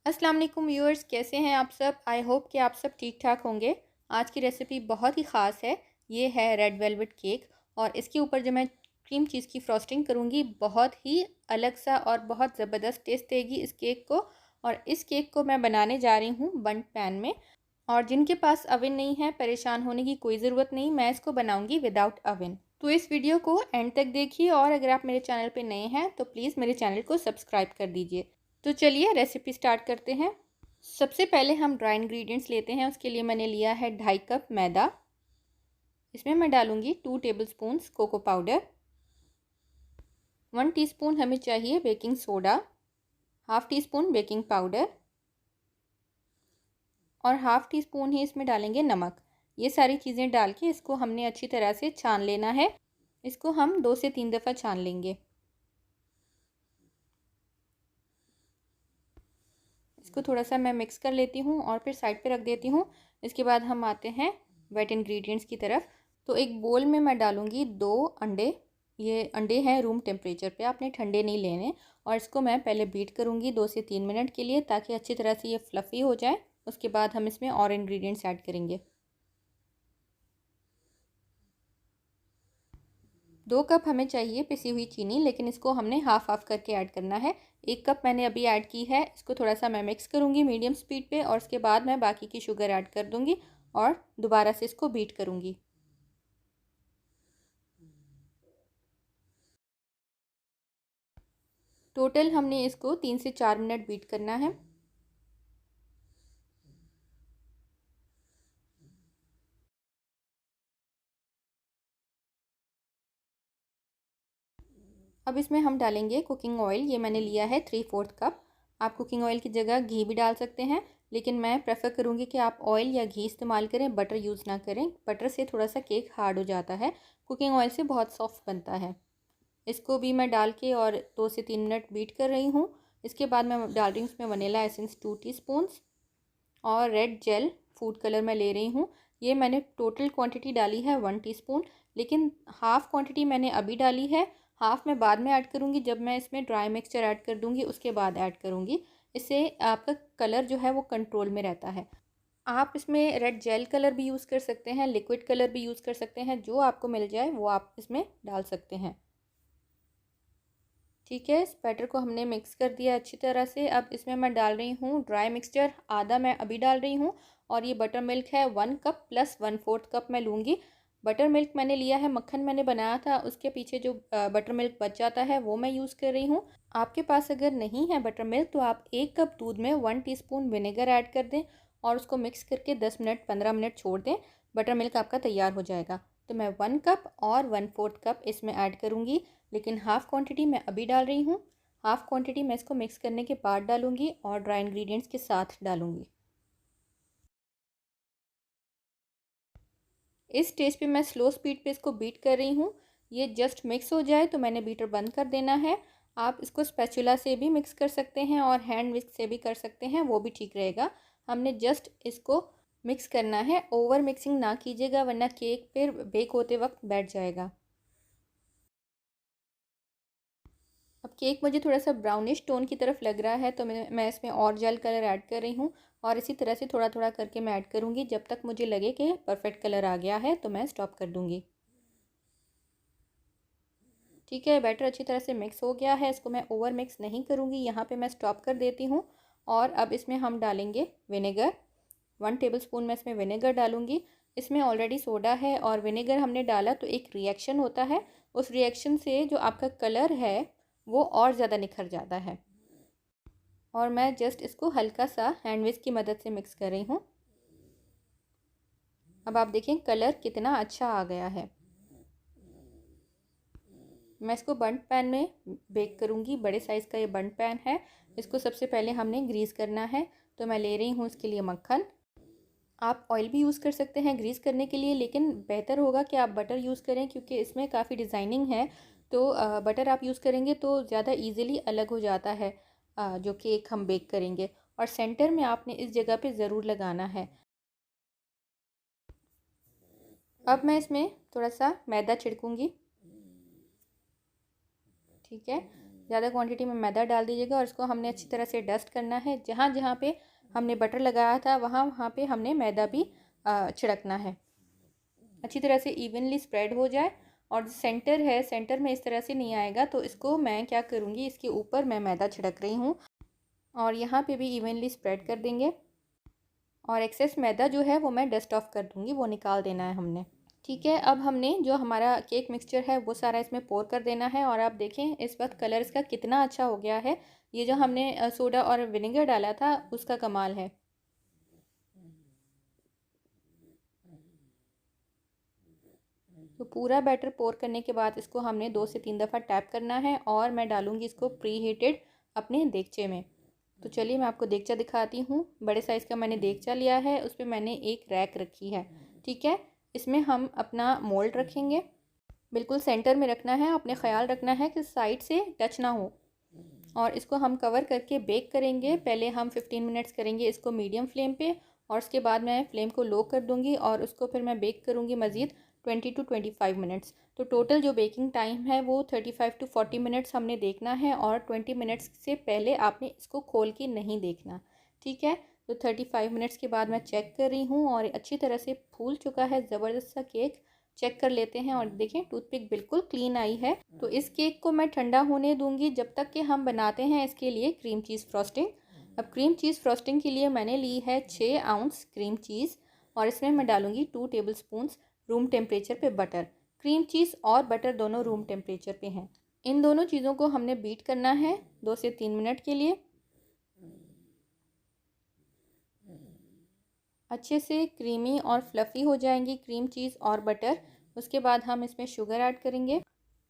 अस्सलाम वालेकुम व्यूअर्स, कैसे हैं आप सब। आई होप कि आप सब ठीक ठाक होंगे। आज की रेसिपी बहुत ही ख़ास है। ये है रेड वेलवेट केक और इसके ऊपर जो मैं क्रीम चीज़ की फ्रॉस्टिंग करूँगी बहुत ही अलग सा और बहुत ज़बरदस्त टेस्ट देगी इस केक को। और इस केक को मैं बनाने जा रही हूँ बंद पैन में। और जिनके पास अवन नहीं है, परेशान होने की कोई ज़रूरत नहीं, मैं इसको बनाऊँगी विदाउट अवन। तो इस वीडियो को एंड तक देखिए और अगर आप मेरे चैनल पर नए हैं तो प्लीज़ मेरे चैनल को सब्सक्राइब कर दीजिए। तो चलिए रेसिपी स्टार्ट करते हैं। सबसे पहले हम ड्राई इंग्रेडिएंट्स लेते हैं। उसके लिए मैंने लिया है 2.5 कप मैदा। इसमें मैं डालूंगी 2 टेबलस्पून कोको पाउडर, 1 टीस्पून हमें चाहिए baking soda, half tea spoon baking powder और हाफ़ टी स्पून ही इसमें डालेंगे नमक। ये सारी चीज़ें डाल के इसको हमने अच्छी तरह से छान लेना है। इसको हम 2 से 3 दफ़ा छान लेंगे। इसको थोड़ा सा मैं मिक्स कर लेती हूँ और फिर साइड पे रख देती हूँ। इसके बाद हम आते हैं वेट इंग्रेडिएंट्स की तरफ। तो एक बोल में मैं डालूँगी 2 अंडे। ये अंडे हैं रूम टेम्परेचर पे, आपने ठंडे नहीं लेने। और इसको मैं पहले बीट करूँगी 2 से 3 मिनट के लिए ताकि अच्छी तरह से ये फ्लफ़ी हो जाए। उसके बाद हम इसमें और इंग्रेडिएंट्स ऐड करेंगे। 2 कप हमें चाहिए पिसी हुई चीनी, लेकिन इसको हमने हाफ़ हाफ़ करके ऐड करना है। 1 कप मैंने अभी ऐड की है। इसको थोड़ा सा मैं मिक्स करूँगी मीडियम स्पीड पे और उसके बाद मैं बाकी की शुगर ऐड कर दूँगी और दोबारा से इसको बीट करूँगी। टोटल हमने इसको 3 से 4 मिनट बीट करना है। अब इसमें हम डालेंगे कुकिंग ऑयल। ये मैंने लिया है 3/4 कप। आप कुकिंग ऑयल की जगह घी भी डाल सकते हैं, लेकिन मैं प्रेफर करूँगी कि आप ऑयल या घी इस्तेमाल करें, बटर यूज़ ना करें। बटर से थोड़ा सा केक हार्ड हो जाता है, कुकिंग ऑयल से बहुत सॉफ्ट बनता है। इसको भी मैं डाल के और 2 से 3 मिनट बीट कर रही हूँ। इसके बाद मैं डाल रही हूँ इसमें वनीला एसेंस 2 टीस्पून्स और रेड जेल फूड कलर मैं ले रही हूँ। ये मैंने टोटल क्वांटिटी डाली है 1 टीस्पून, लेकिन हाफ़ क्वांटिटी मैंने अभी डाली है, हाफ़ मैं बाद में ऐड करूँगी जब मैं इसमें ड्राई मिक्सचर ऐड कर दूँगी, उसके बाद ऐड करूँगी। इससे आपका कलर जो है वो कंट्रोल में रहता है। आप इसमें रेड जेल कलर भी यूज़ कर सकते हैं, लिक्विड कलर भी यूज़ कर सकते हैं, जो आपको मिल जाए वो आप इसमें डाल सकते हैं। ठीक है, इस बैटर को हमने मिक्स कर दिया अच्छी तरह से। अब इसमें मैं डाल रही हूँ ड्राई मिक्सचर, आधा मैं अभी डाल रही हूँ। और ये बटर मिल्क है 1 कप प्लस 1/4 कप मैं लूँगी। बटर मिल्क मैंने लिया है, मक्खन मैंने बनाया था, उसके पीछे जो बटर मिल्क बच जाता है वो मैं यूज़ कर रही हूँ। आपके पास अगर नहीं है बटर मिल्क तो आप 1 कप दूध में 1 टीस्पून विनेगर ऐड कर दें और उसको मिक्स करके 10 मिनट 15 मिनट छोड़ दें। बटर मिल्क आपका तैयार हो जाएगा। तो मैं 1 कप और 1/4 कप इसमें ऐड करूँगी, लेकिन हाफ़ क्वांटिटी मैं अभी डाल रही हूँ। हाफ़ क्वांटिटी मैं इसको मिक्स करने के बाद डालूँगी और ड्राई इंग्रेडिएंट्स के साथ डालूँगी। इस स्टेज पे मैं स्लो स्पीड पे इसको बीट कर रही हूँ। ये जस्ट मिक्स हो जाए तो मैंने बीटर बंद कर देना है। आप इसको स्पैचुला से भी मिक्स कर सकते हैं और हैंड विस्क से भी कर सकते हैं, वो भी ठीक रहेगा। हमने जस्ट इसको मिक्स करना है, ओवर मिक्सिंग ना कीजिएगा वरना केक फिर बेक होते वक्त बैठ जाएगा। अब केक मुझे थोड़ा सा ब्राउनिश टोन की तरफ लग रहा है तो मैं इसमें और जेल कलर ऐड कर रही हूँ और इसी तरह से थोड़ा थोड़ा करके मैं ऐड करूँगी जब तक मुझे लगे कि परफेक्ट कलर आ गया है तो मैं स्टॉप कर दूँगी। ठीक है, बैटर अच्छी तरह से मिक्स हो गया है। इसको मैं ओवर मिक्स नहीं करूँगी, यहाँ पे मैं स्टॉप कर देती हूँ। और अब इसमें हम डालेंगे विनेगर। 1 टेबलस्पून मैं इसमें विनेगर डालूँगी। इसमें ऑलरेडी सोडा है और विनेगर हमने डाला तो एक रिएक्शन होता है, उस रिएक्शन से जो आपका कलर है वो और ज़्यादा निखर जाता है। और मैं जस्ट इसको हल्का सा हैंड विस्क की मदद से मिक्स कर रही हूँ। अब आप देखें कलर कितना अच्छा आ गया है। मैं इसको बंद पैन में बेक करूँगी। बड़े साइज़ का ये बंद पैन है। इसको सबसे पहले हमने ग्रीस करना है, तो मैं ले रही हूँ इसके लिए मक्खन। आप ऑयल भी यूज़ कर सकते हैं ग्रीस करने के लिए, लेकिन बेहतर होगा कि आप बटर यूज़ करें क्योंकि इसमें काफ़ी डिज़ाइनिंग है। तो बटर आप यूज़ करेंगे तो ज़्यादा ईज़िली अलग हो जाता है जो केक हम बेक करेंगे। और सेंटर में आपने इस जगह पे ज़रूर लगाना है। अब मैं इसमें थोड़ा सा मैदा छिड़कूँगी। ठीक है, ज़्यादा क्वांटिटी में मैदा डाल दीजिएगा और इसको हमने अच्छी तरह से डस्ट करना है। जहाँ जहाँ पे हमने बटर लगाया था वहाँ वहाँ पे हमने मैदा भी छिड़कना है। अच्छी तरह से इवनली स्प्रेड हो जाए। और जो सेंटर है, सेंटर में इस तरह से नहीं आएगा, तो इसको मैं क्या करूँगी, इसके ऊपर मैं मैदा छिड़क रही हूँ और यहाँ पे भी इवनली स्प्रेड कर देंगे। और एक्सेस मैदा जो है वो मैं डस्ट ऑफ कर दूँगी, वो निकाल देना है हमने। ठीक है, अब हमने जो हमारा केक मिक्सचर है वो सारा इसमें पोर कर देना है। और आप देखें इस वक्त कलर इसका कितना अच्छा हो गया है। ये जो हमने सोडा और विनेगर डाला था उसका कमाल है। तो पूरा बैटर पोर करने के बाद इसको हमने 2 से 3 दफ़ा टैप करना है और मैं डालूँगी इसको प्री हीटेड अपने देगचे में। तो चलिए मैं आपको देगचा दिखाती हूँ। बड़े साइज़ का मैंने देगचा लिया है, उस पर मैंने एक रैक रखी है। ठीक है, इसमें हम अपना मोल्ड रखेंगे, बिल्कुल सेंटर में रखना है। अपने ख्याल रखना है कि साइड से टच ना हो। और इसको हम कवर करके बेक करेंगे। पहले हम 15 मिनट्स करेंगे इसको मीडियम फ्लेम पे और उसके बाद मैं फ्लेम को लो कर दूंगी और उसको फिर मैं बेक करूंगी मज़ीद 20 to 25 मिनट्स। तो टोटल जो बेकिंग टाइम है वो 35 to 40 मिनट्स हमने देखना है और 20 मिनट्स से पहले आपने इसको खोल के नहीं देखना। ठीक है, तो 35 मिनट्स के बाद मैं चेक कर रही हूँ और अच्छी तरह से फूल चुका है ज़बरदस्त सा केक। चेक कर लेते हैं और देखें टूथपिक बिल्कुल क्लीन आई है। तो इस केक को मैं ठंडा होने दूंगी जब तक कि हम बनाते हैं इसके लिए क्रीम चीज़ फ्रॉस्टिंग। अब क्रीम चीज़ फ्रॉस्टिंग के लिए मैंने ली है 6 आउंस क्रीम चीज़ और इसमें मैं डालूंगी 2 टेबल स्पून्स रूम टेम्परेचर पे बटर। क्रीम चीज़ और बटर दोनों रूम टेम्परेचर पे हैं। इन दोनों चीज़ों को हमने बीट करना है 2 से 3 मिनट के लिए। अच्छे से क्रीमी और फ्लफ़ी हो जाएंगी क्रीम चीज़ और बटर। उसके बाद हम इसमें शुगर ऐड करेंगे।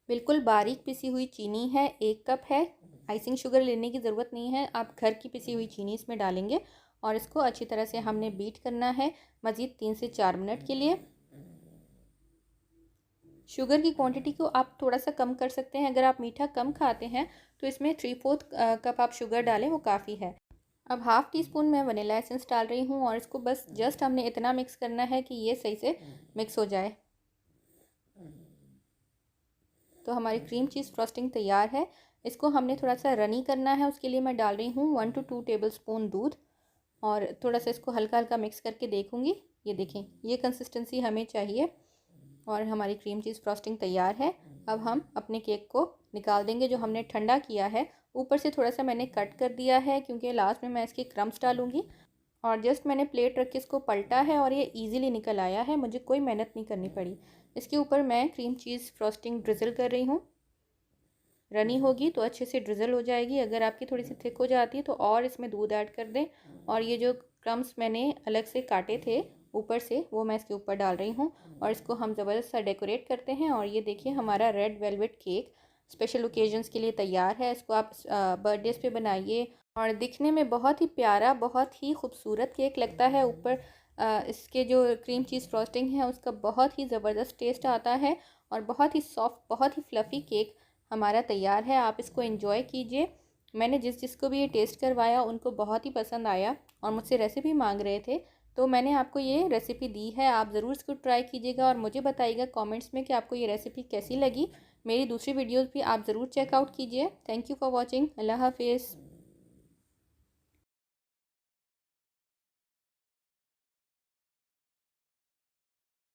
बिल्कुल बारीक पिसी हुई चीनी है, 1 कप है। आइसिंग शुगर लेने की ज़रूरत नहीं है, आप घर की पिसी हुई चीनी इसमें डालेंगे और इसको अच्छी तरह से हमने बीट करना है मज़ीद 3 से 4 मिनट के लिए। शुगर की क्वांटिटी को आप थोड़ा सा कम कर सकते हैं। अगर आप मीठा कम खाते हैं तो इसमें 3/4 कप आप शुगर डालें, वो काफ़ी है। अब हाफ़ टी स्पून मैं वनीला एसेंस डाल रही हूँ और इसको बस जस्ट हमने इतना मिक्स करना है कि ये सही से मिक्स हो जाए। तो हमारी क्रीम चीज़ फ्रॉस्टिंग तैयार है। इसको हमने थोड़ा सा रनी करना है, उसके लिए मैं डाल रही हूँ 1 to 2 टेबल स्पून दूध और थोड़ा सा इसको हल्का हल्का मिक्स करके देखूँगी। ये देखें, ये कंसिस्टेंसी हमें चाहिए और हमारी क्रीम चीज़ फ्रॉस्टिंग तैयार है। अब हम अपने केक को निकाल देंगे जो हमने ठंडा किया है। ऊपर से थोड़ा सा मैंने कट कर दिया है क्योंकि लास्ट में मैं इसके क्रम्स डालूँगी। और जस्ट मैंने प्लेट रख के इसको पलटा है और ये इजीली निकल आया है, मुझे कोई मेहनत नहीं करनी पड़ी। इसके ऊपर मैं क्रीम चीज़ फ्रॉस्टिंग ड्रिज़ल कर रही हूँ। रनी होगी तो अच्छे से ड्रिज़ल हो जाएगी। अगर आपकी थोड़ी सी थिक हो जाती है तो और इसमें दूध ऐड कर दें। और ये जो क्रम्स मैंने अलग से काटे थे ऊपर से, वो मैं इसके ऊपर डाल रही हूँ और इसको हम ज़बरदस्त सा डेकोरेट करते हैं। और ये देखिए हमारा red velvet cake special occasions के लिए तैयार है। इसको आप बर्थडेज़ पे बनाइए और दिखने में बहुत ही प्यारा, बहुत ही खूबसूरत केक लगता है। ऊपर इसके जो क्रीम चीज़ फ्रॉस्टिंग है उसका बहुत ही ज़बरदस्त टेस्ट आता है और बहुत ही सॉफ्ट, बहुत ही फ्लफ़ी केक हमारा तैयार है। आप इसको एंजॉय कीजिए। मैंने जिसको भी ये टेस्ट करवाया उनको बहुत ही पसंद आया और मुझसे रेसिपी मांग रहे थे, तो मैंने आपको ये रेसिपी दी है। आप ज़रूर इसको ट्राई कीजिएगा और मुझे बताइएगा कमेंट्स में कि आपको ये रेसिपी कैसी लगी। मेरी दूसरी वीडियोस भी आप ज़रूर चेकआउट कीजिए। Thank you for watching. अल्लाह हाफिज़।